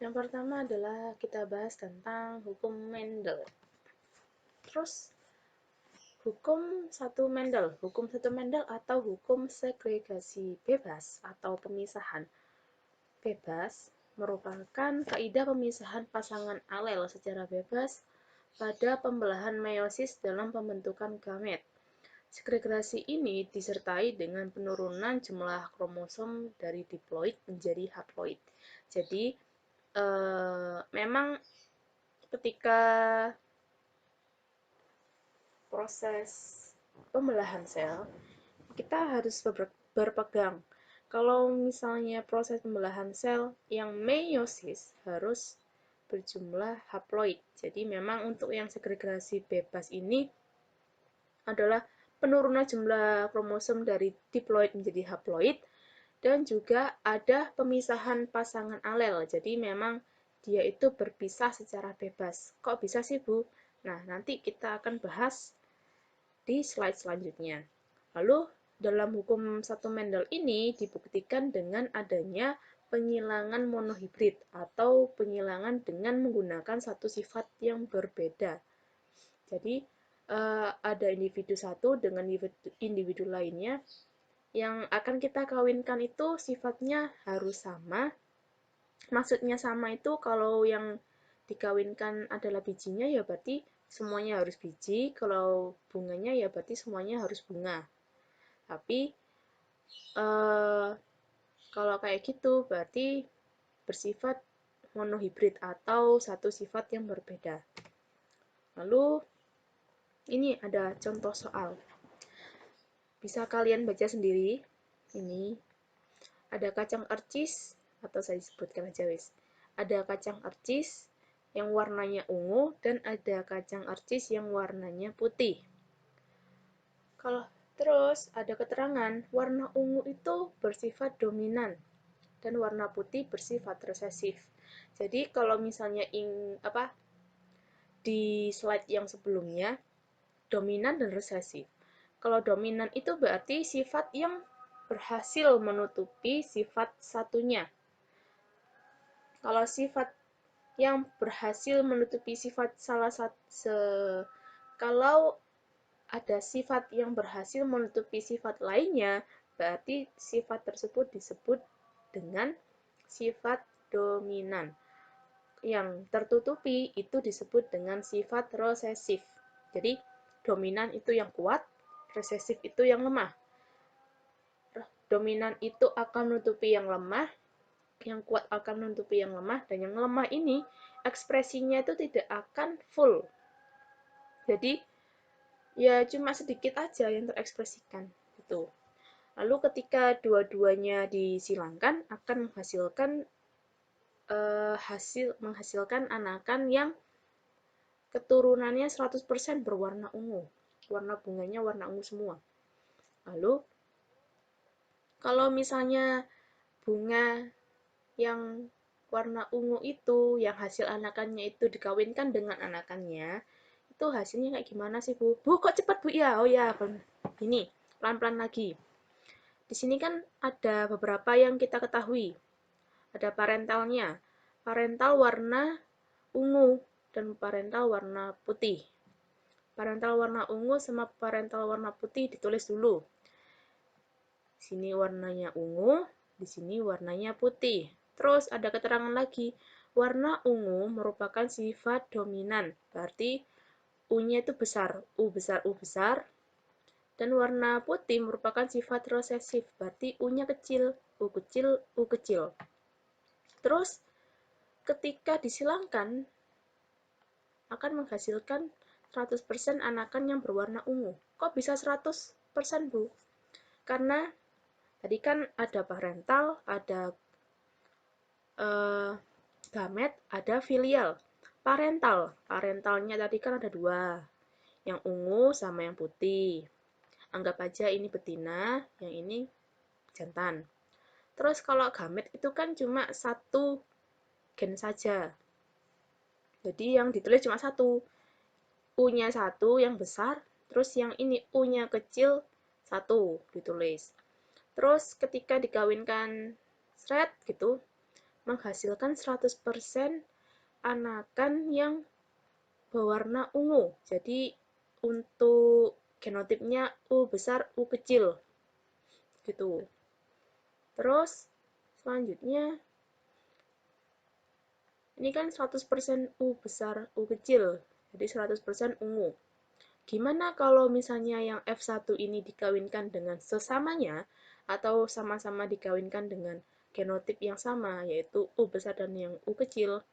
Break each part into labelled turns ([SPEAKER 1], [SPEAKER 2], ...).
[SPEAKER 1] Yang pertama adalah kita bahas tentang hukum Mendel. Terus hukum satu Mendel atau hukum segregasi bebas atau pemisahan bebas merupakan kaidah pemisahan pasangan alel secara bebas pada pembelahan meiosis dalam pembentukan gamet. Segregasi ini disertai dengan penurunan jumlah kromosom dari diploid menjadi haploid. Jadi, memang ketika proses pembelahan sel, kita harus berpegang. Kalau misalnya proses pembelahan sel yang meiosis harus berjumlah haploid. Jadi memang untuk yang segregasi bebas ini adalah penurunan jumlah kromosom dari diploid menjadi haploid dan juga ada pemisahan pasangan alel. Jadi memang dia itu berpisah secara bebas. Kok bisa sih, Bu? Nah, nanti kita akan bahas di slide selanjutnya. Lalu, dalam hukum satu Mendel ini dibuktikan dengan adanya penyilangan monohibrid atau penyilangan dengan menggunakan satu sifat yang berbeda. Jadi, ada individu satu dengan individu lainnya yang akan kita kawinkan itu sifatnya harus sama. Maksudnya sama itu kalau yang dikawinkan adalah bijinya ya berarti semuanya harus biji, kalau bunganya ya berarti semuanya harus bunga. Tapi kalau kayak gitu berarti bersifat monohibrid atau satu sifat yang berbeda. Lalu ini ada contoh soal. Bisa kalian baca sendiri. Ini ada kacang arcis atau saya sebutkan aja wis. Ada kacang arcis yang warnanya ungu dan ada kacang arcis yang warnanya putih. Kalau terus ada keterangan warna ungu itu bersifat dominan dan warna putih bersifat resesif. Jadi kalau misalnya di slide yang sebelumnya dominan dan resesif. Kalau dominan itu berarti sifat yang berhasil menutupi sifat satunya. Kalau sifat yang berhasil menutupi sifat salah satu kalau ada sifat yang berhasil menutupi sifat lainnya, berarti sifat tersebut disebut dengan sifat dominan. Yang tertutupi itu disebut dengan sifat resesif. Jadi, dominan itu yang kuat, resesif itu yang lemah. Dominan itu akan menutupi yang lemah, yang kuat akan menutupi yang lemah, dan yang lemah ini ekspresinya itu tidak akan full. Jadi, ya cuma sedikit aja yang terekspresikan. Gitu. Lalu ketika dua-duanya disilangkan akan menghasilkan anakan yang keturunannya 100% berwarna ungu. Warna bunganya warna ungu semua. Lalu kalau misalnya bunga yang warna ungu itu, yang hasil anakannya itu dikawinkan dengan anakannya, itu hasilnya kayak gimana sih, Bu? Bu, kok cepat, Bu? Ya, oh ya, ini, pelan-pelan lagi. Di sini kan ada beberapa yang kita ketahui. Ada parentalnya. Parental warna ungu dan parental warna putih. Parental warna ungu sama parental warna putih ditulis dulu. Di sini warnanya ungu, di sini warnanya putih. Terus ada keterangan lagi, warna ungu merupakan sifat dominan, berarti U-nya itu besar, U besar, U besar. Dan warna putih merupakan sifat resesif, berarti U-nya kecil, U kecil, U kecil. Terus ketika disilangkan akan menghasilkan 100% anakan yang berwarna ungu. Kok bisa 100%, Bu? Karena tadi kan ada parental, ada gamet, ada filial. Parentalnya tadi kan ada dua, yang ungu sama yang putih. Anggap aja ini betina, yang ini jantan. Terus kalau gamet itu kan cuma satu gen saja. Jadi yang ditulis cuma satu. U-nya satu yang besar, terus yang ini U-nya kecil satu ditulis. Terus ketika dikawinkan seret gitu, menghasilkan 100% anakan yang berwarna ungu. Jadi untuk genotipnya U besar, U kecil. Gitu. Terus selanjutnya ini kan 100% U besar, U kecil. Jadi 100% ungu. Gimana kalau misalnya yang F1 ini dikawinkan dengan sesamanya atau sama-sama dikawinkan dengan genotip yang sama, yaitu U besar dan yang U kecil.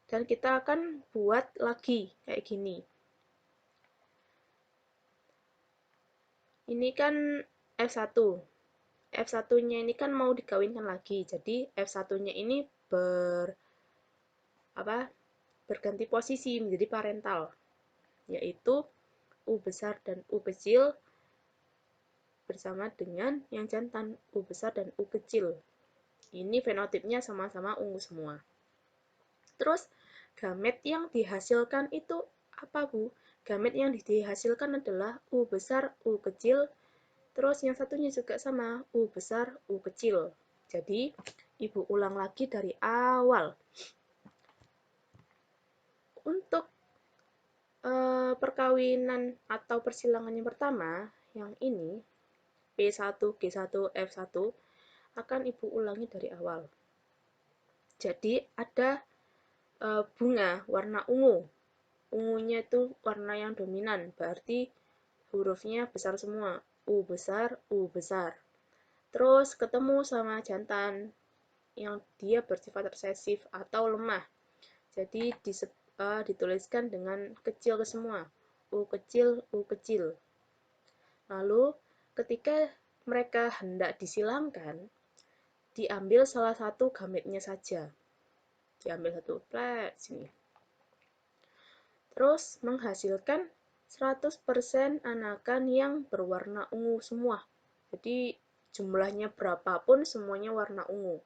[SPEAKER 1] Dan kita akan buat lagi kayak gini. Ini kan F1. F1-nya ini kan mau dikawinkan lagi. Jadi F1-nya ini berganti posisi menjadi parental, yaitu U besar dan U kecil bersama dengan yang jantan U besar dan U kecil. Ini fenotipnya sama-sama ungu semua. Terus gamet yang dihasilkan itu apa, Bu? Gamet yang dihasilkan adalah U besar, U kecil, terus yang satunya juga sama, U besar, U kecil. Jadi, Ibu ulang lagi dari awal. Untuk perkawinan atau persilangan yang pertama, yang ini, P1, G1, F1, akan Ibu ulangi dari awal. Jadi, ada bunga warna ungu. Ungunya itu warna yang dominan, berarti hurufnya besar semua. U besar, U besar. Terus ketemu sama jantan yang dia bersifat resesif atau lemah. Jadi dituliskan dengan kecil ke semua. U kecil, U kecil. Lalu ketika mereka hendak disilamkan, diambil salah satu gametnya saja. Diambil satu plat sini. Terus menghasilkan 100% anakan yang berwarna ungu semua. Jadi jumlahnya berapapun semuanya warna ungu.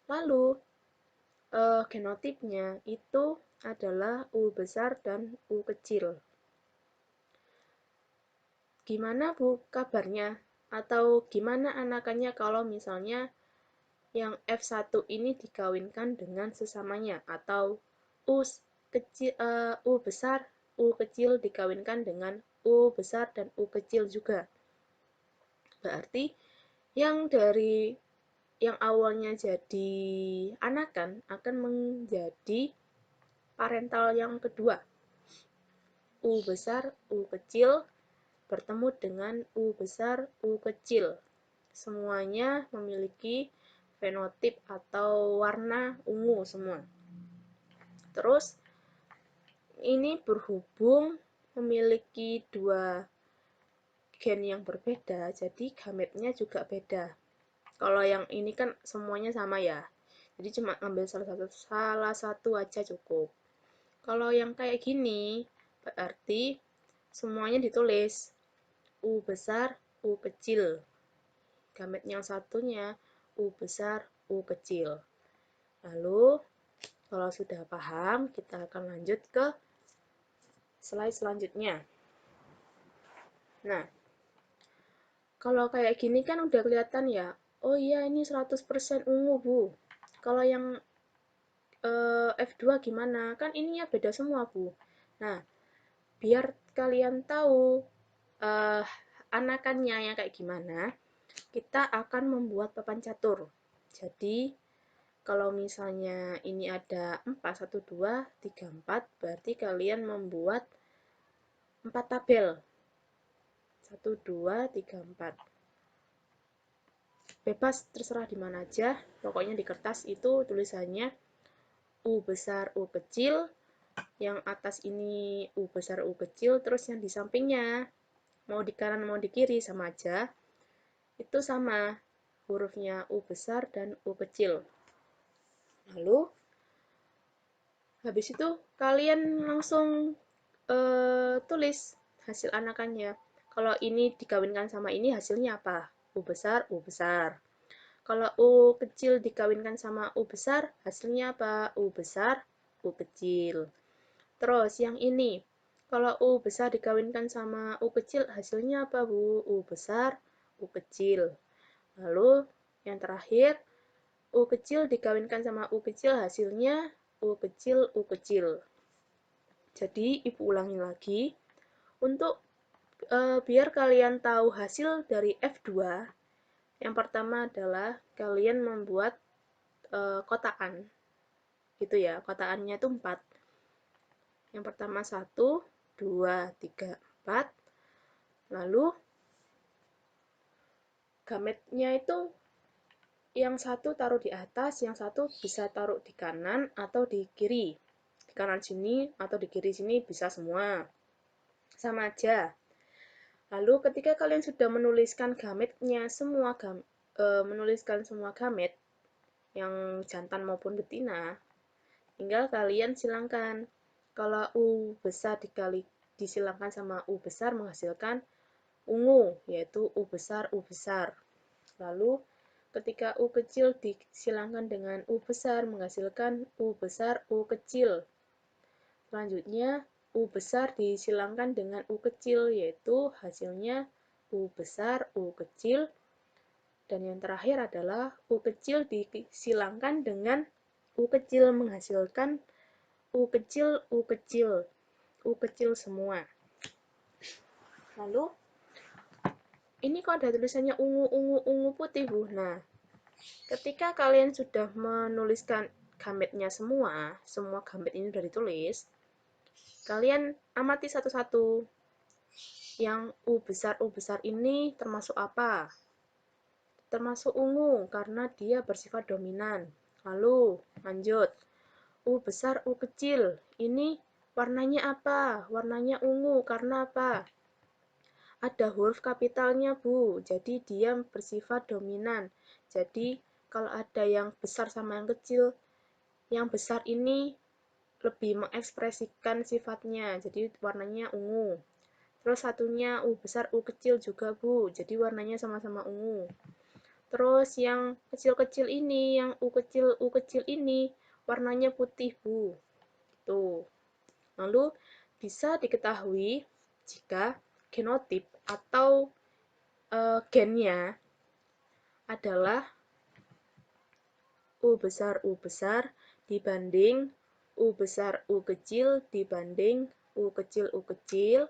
[SPEAKER 1] Lalu genotipnya itu adalah U besar dan U kecil. Gimana, Bu, kabarnya? Atau gimana anakannya kalau misalnya yang F1 ini dikawinkan dengan sesamanya atau U besar, U kecil dikawinkan dengan U besar dan U kecil juga. Berarti yang awalnya jadi anakan akan menjadi parental yang kedua. U besar, U kecil bertemu dengan U besar, U kecil. Semuanya memiliki fenotip atau warna ungu semua. Terus ini berhubung memiliki dua gen yang berbeda, jadi gametnya juga beda. Kalau yang ini kan semuanya sama ya, jadi cuma ngambil salah satu aja cukup. Kalau yang kayak gini, berarti semuanya ditulis U besar, U kecil. Gamet yang satunya U besar, U kecil. Lalu, kalau sudah paham, kita akan lanjut ke slide selanjutnya. Nah, kalau kayak gini kan udah kelihatan ya, oh iya ini 100% ungu, Bu. Kalau yang F2 gimana? Kan ininya beda semua, Bu. Nah, biar kalian tahu anakannya yang kayak gimana, kita akan membuat papan catur. Jadi, kalau misalnya ini ada 4, 1, 2, 3, 4, berarti kalian membuat 4 tabel. 1, 2, 3, 4. Bebas, terserah di mana aja. Pokoknya di kertas itu tulisannya U besar, U kecil. Yang atas ini U besar, U kecil. Terus yang di sampingnya, mau di kanan, mau di kiri, sama aja. Itu sama. Hurufnya U besar dan U kecil. Lalu, habis itu kalian langsung tulis hasil anakannya. Kalau ini dikawinkan sama ini hasilnya apa? U besar, U besar. Kalau U kecil dikawinkan sama U besar, hasilnya apa? U besar, U kecil. Terus yang ini, kalau U besar dikawinkan sama U kecil, hasilnya apa, Bu? U besar, U kecil. Lalu yang terakhir, U kecil dikawinkan sama U kecil, hasilnya U kecil, U kecil. Jadi, Ibu ulangi lagi. Untuk biar kalian tahu hasil dari F2, yang pertama adalah kalian membuat kotakan. Gitu ya, kotakannya itu 4. Yang pertama 1, 2, 3, 4. Lalu gametnya itu yang satu taruh di atas, yang satu bisa taruh di kanan atau di kiri. Di kanan sini atau di kiri sini bisa semua. Sama aja. Lalu ketika kalian sudah menuliskan gametnya semua, menuliskan semua gamet, yang jantan maupun betina, tinggal kalian silangkan. Kalau U besar disilangkan sama U besar menghasilkan ungu, yaitu U besar, U besar. Lalu ketika U kecil disilangkan dengan U besar menghasilkan U besar, U kecil. Selanjutnya U besar disilangkan dengan U kecil, yaitu hasilnya U besar, U kecil. Dan yang terakhir adalah U kecil disilangkan dengan U kecil menghasilkan U kecil, U kecil. U kecil semua. Lalu, ini kok ada tulisannya ungu, ungu, ungu putih, Bu. Nah, ketika kalian sudah menuliskan gametnya semua gamet ini sudah ditulis, kalian amati satu-satu. Yang U besar ini termasuk apa? Termasuk ungu, karena dia bersifat dominan. Lalu, lanjut. U besar, U kecil. Ini warnanya apa? Warnanya ungu, karena apa? Ada huruf kapitalnya, Bu. Jadi, dia bersifat dominan. Jadi, kalau ada yang besar sama yang kecil, yang besar ini lebih mengekspresikan sifatnya. Jadi, warnanya ungu. Terus satunya U besar, U kecil juga, Bu. Jadi, warnanya sama-sama ungu. Terus yang kecil-kecil ini, yang U kecil ini, warnanya putih, Bu. Tuh. Lalu, bisa diketahui jika genotip atau gennya adalah U besar dibanding U besar U kecil dibanding U kecil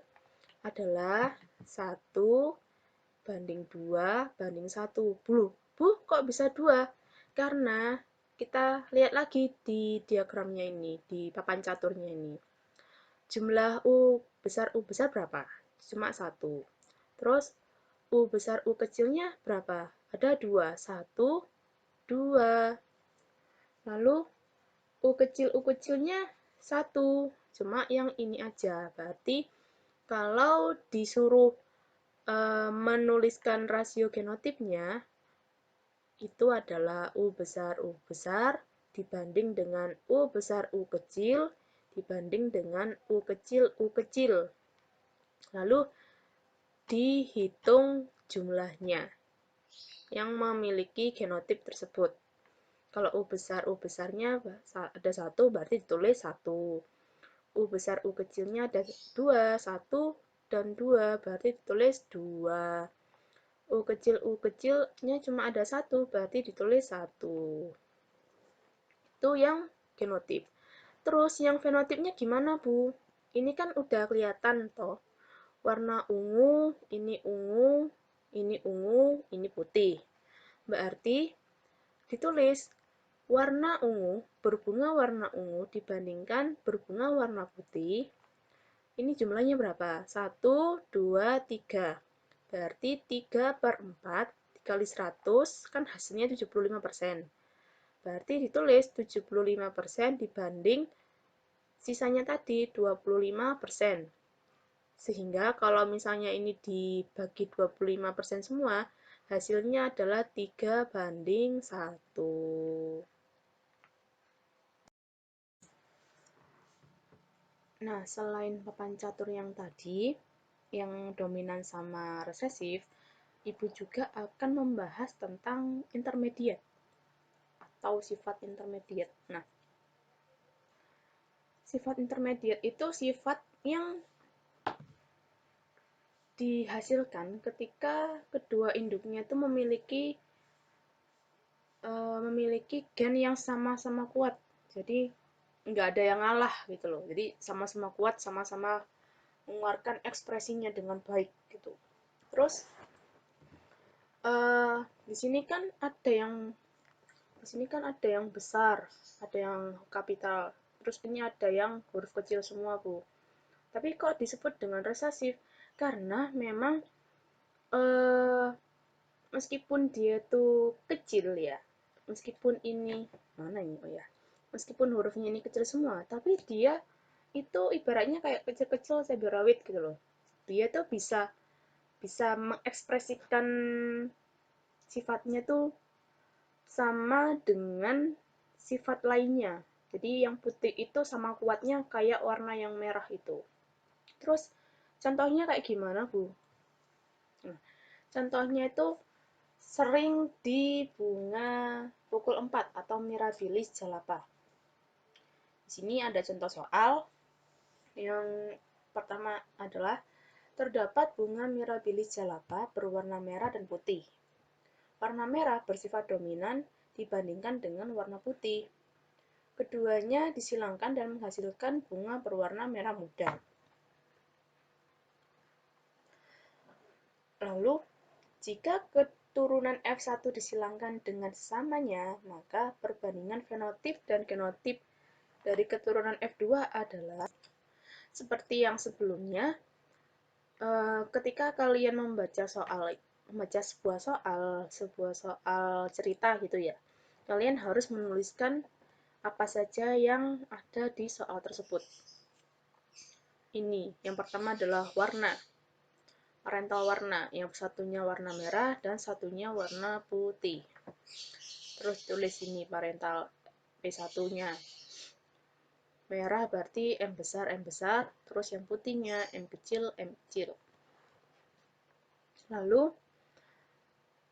[SPEAKER 1] adalah 1 banding 2 banding 1. Bu, kok bisa 2? Karena kita lihat lagi di diagramnya ini, di papan caturnya ini. Jumlah U besar berapa? Cuma 1. Terus U besar U kecilnya berapa? Ada 2. 1, 2. Lalu U kecilnya 1. Cuma yang ini aja. Berarti kalau disuruh menuliskan rasio genotipnya, itu adalah U besar dibanding dengan U besar U kecil dibanding dengan U kecil. Lalu dihitung jumlahnya yang memiliki genotip tersebut. Kalau U besarnya ada 1, berarti ditulis 1. U besar U kecilnya ada 2, 1 dan 2, berarti ditulis 2. U kecilnya cuma ada 1, berarti ditulis 1. Itu yang genotip. Terus yang fenotipnya gimana, Bu? Ini kan udah kelihatan toh. Warna ungu, ini ungu, ini ungu, ini putih. Berarti ditulis warna ungu, berbunga warna ungu dibandingkan berbunga warna putih. Ini jumlahnya berapa? 1, 2, 3. Berarti 3/4 dikali 100 kan hasilnya 75%. Berarti ditulis 75% dibanding sisanya tadi 25%. Sehingga kalau misalnya ini dibagi 25% semua, hasilnya adalah 3/1. Nah, selain papan catur yang tadi, yang dominan sama resesif, Ibu juga akan membahas tentang intermediate atau sifat intermediate. Nah, sifat intermediate itu sifat yang dihasilkan ketika kedua induknya itu memiliki memiliki gen yang sama-sama kuat. Jadi nggak ada yang ngalah gitu loh. Jadi sama-sama kuat, sama-sama mengeluarkan ekspresinya dengan baik gitu. Terus di sini kan ada yang besar, ada yang kapital. Terus ini ada yang huruf kecil semua, Bu. Tapi kok disebut dengan resesif? Karena memang eh, meskipun dia tuh kecil ya, meskipun ini mana ini, oh ya, meskipun hurufnya ini kecil semua, tapi dia itu ibaratnya kayak kecil-kecil cabai rawit gitu loh. Dia tuh bisa bisa mengekspresikan sifatnya tuh sama dengan sifat lainnya. Jadi yang putih itu sama kuatnya kayak warna yang merah itu. Terus contohnya kayak gimana, Bu? Nah, contohnya itu sering di bunga pukul 4 atau Mirabilis jalapa. Di sini ada contoh soal. Yang pertama adalah terdapat bunga Mirabilis jalapa berwarna merah dan putih. Warna merah bersifat dominan dibandingkan dengan warna putih. Keduanya disilangkan dan menghasilkan bunga berwarna merah muda. Lalu, jika keturunan F1 disilangkan dengan sesamanya, maka perbandingan fenotip dan genotip dari keturunan F2 adalah seperti yang sebelumnya. Ketika kalian membaca sebuah soal cerita gitu ya, kalian harus menuliskan apa saja yang ada di soal tersebut. Ini yang pertama adalah warna, parental warna, yang satunya warna merah dan satunya warna putih. Terus tulis ini parental P1-nya. Merah berarti M besar, terus yang putihnya M kecil. Lalu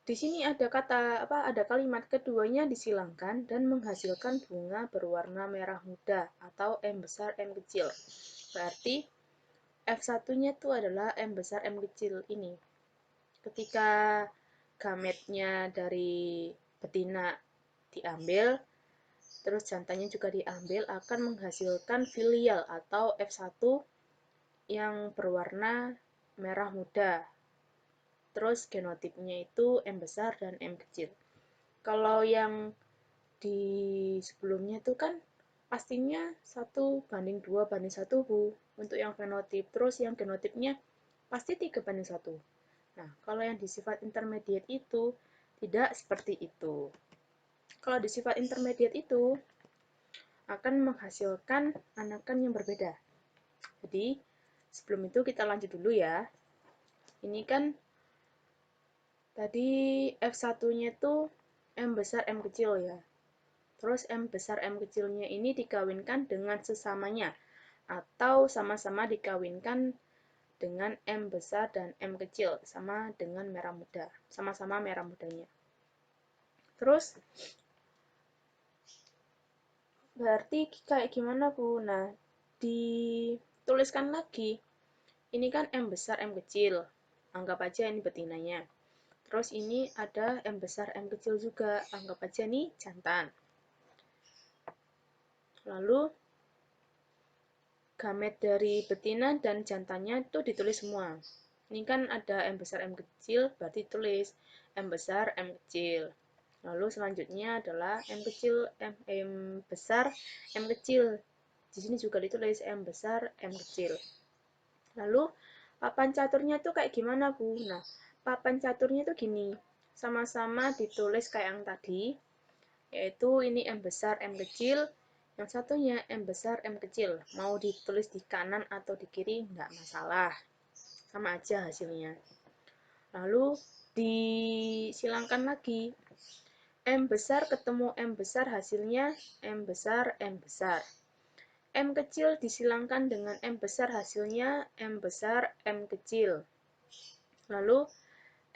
[SPEAKER 1] di sini ada kalimat keduanya disilangkan dan menghasilkan bunga berwarna merah muda atau M besar M kecil. Berarti F1-nya itu adalah M besar M kecil ini. Ketika gametnya dari betina diambil, terus jantannya juga diambil, akan menghasilkan filial atau F1 yang berwarna merah muda. Terus genotipnya itu M besar dan M kecil. Kalau yang di sebelumnya itu kan pastinya 1:2:1, Bu, untuk yang fenotip. Terus yang genotipnya pasti 3:1. Nah, kalau yang di sifat intermediate itu tidak seperti itu. Kalau di sifat intermediate itu akan menghasilkan anakan yang berbeda. Jadi, sebelum itu kita lanjut dulu ya. Ini kan tadi F1-nya itu M besar M kecil ya. Terus M besar M kecilnya ini dikawinkan dengan sesamanya atau sama-sama dikawinkan dengan M besar dan M kecil sama dengan merah muda, sama-sama merah mudanya. Terus berarti kayak gimana, Bu? Nah, dituliskan lagi. Ini kan M besar M kecil. Anggap aja ini betinanya. Terus ini ada M besar M kecil juga. Anggap aja nih jantan. Lalu gamet dari betina dan jantannya itu ditulis semua. Ini kan ada M besar M kecil, berarti tulis M besar M kecil. Lalu selanjutnya adalah M besar M kecil. Di sini juga ditulis M besar M kecil. Lalu papan caturnya itu kayak gimana, Bu? Nah, papan caturnya itu gini. Sama-sama ditulis kayak yang tadi, yaitu ini M besar M kecil, yang satunya M besar M kecil. Mau ditulis di kanan atau di kiri nggak masalah, sama aja hasilnya. Lalu disilangkan lagi, M besar ketemu M besar hasilnya M besar M besar. M kecil disilangkan dengan M besar hasilnya M besar M kecil. Lalu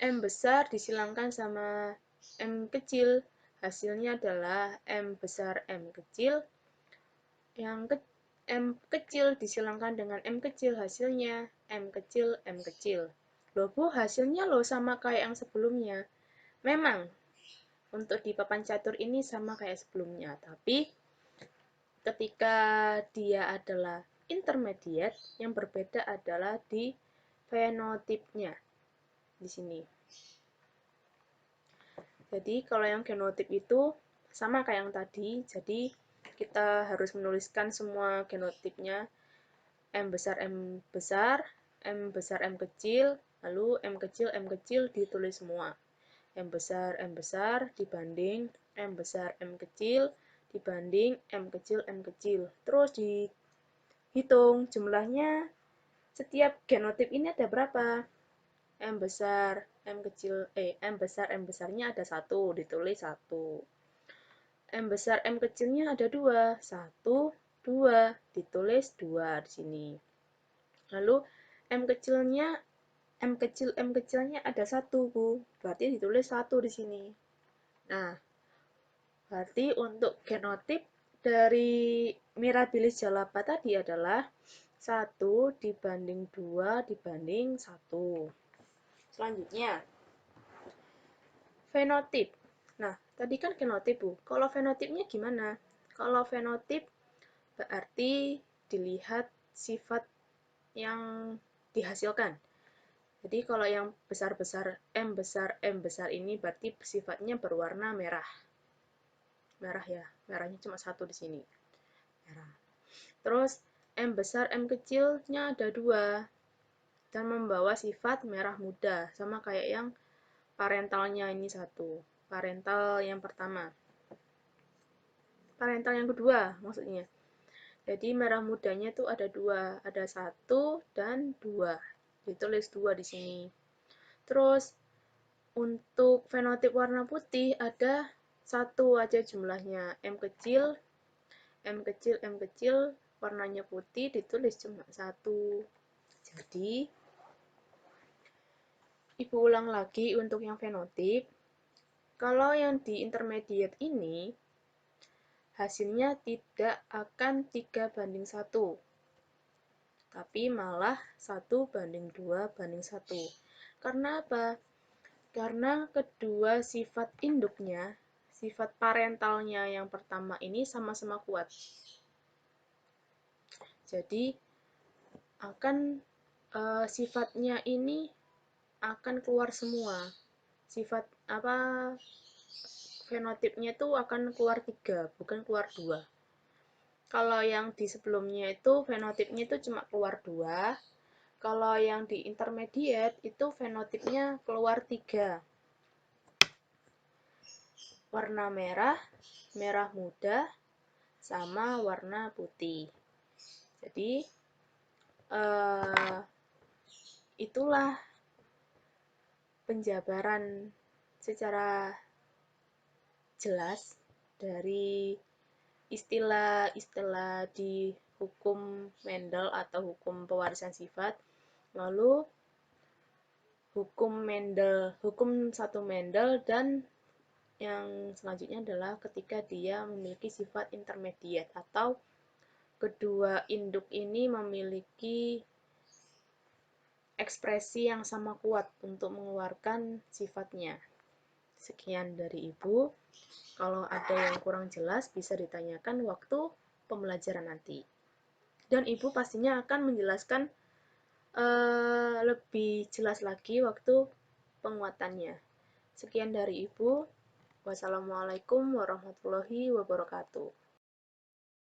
[SPEAKER 1] M besar disilangkan sama M kecil, hasilnya adalah M besar M kecil. Yang M kecil disilangkan dengan M kecil, hasilnya M kecil M kecil. Loh, Bu, hasilnya loh sama kayak yang sebelumnya. Memang untuk di papan catur ini sama kayak sebelumnya, tapi ketika dia adalah intermediate, yang berbeda adalah di fenotipnya di sini. Jadi kalau yang genotip itu sama kayak yang tadi, jadi kita harus menuliskan semua genotipnya, M besar, M besar, M besar, M kecil, lalu M kecil ditulis semua. M besar dibanding M besar, M kecil dibanding M kecil. Terus dihitung jumlahnya, setiap genotip ini ada berapa? M besar, M besarnya ada 1, ditulis 1. M besar, M kecilnya ada 2, 1, 2, ditulis 2 di sini. Lalu M kecilnya ada 1, Bu. Berarti ditulis 1 di sini. Nah, berarti untuk genotip dari Mirabilis jalapa tadi adalah 1 dibanding 2 dibanding 1. Selanjutnya, fenotip. Nah, tadi kan genotip, Bu. Kalau fenotipnya gimana? Kalau fenotip berarti dilihat sifat yang dihasilkan. Jadi kalau yang besar-besar, M besar ini berarti sifatnya berwarna merah. Merah ya, merahnya cuma 1 di sini. Merah. Terus M besar, M kecilnya ada 2 dan membawa sifat merah muda, sama kayak yang parentalnya ini 1. Parental yang pertama. Parental yang kedua maksudnya. Jadi merah mudanya tuh ada 2, ada 1 dan 2. Ditulis 2 di sini. Terus untuk fenotip warna putih ada 1 aja jumlahnya. M kecil, warnanya putih, ditulis cuma 1. Jadi, Ibu ulang lagi untuk yang fenotip. Kalau yang di intermediate ini, hasilnya tidak akan 3:1. Tapi malah 1:2:1. Karena apa? Karena kedua sifat induknya, sifat parentalnya yang pertama ini sama-sama kuat. Jadi sifatnya ini akan keluar semua. Sifat fenotipnya itu akan keluar 3, bukan keluar 2. Kalau yang di sebelumnya itu fenotipnya itu cuma keluar 2. Kalau yang di intermediate itu fenotipnya keluar 3. Warna merah, merah muda, sama warna putih. Jadi, itulah penjabaran secara jelas dari istilah-istilah di hukum Mendel atau hukum pewarisan sifat. Lalu hukum satu Mendel, dan yang selanjutnya adalah ketika dia memiliki sifat intermediate atau kedua induk ini memiliki ekspresi yang sama kuat untuk mengeluarkan sifatnya. Sekian dari Ibu. Kalau ada yang kurang jelas bisa ditanyakan waktu pembelajaran nanti. Dan Ibu pastinya akan menjelaskan lebih jelas lagi waktu penguatannya. Sekian dari Ibu. Wassalamualaikum warahmatullahi wabarakatuh.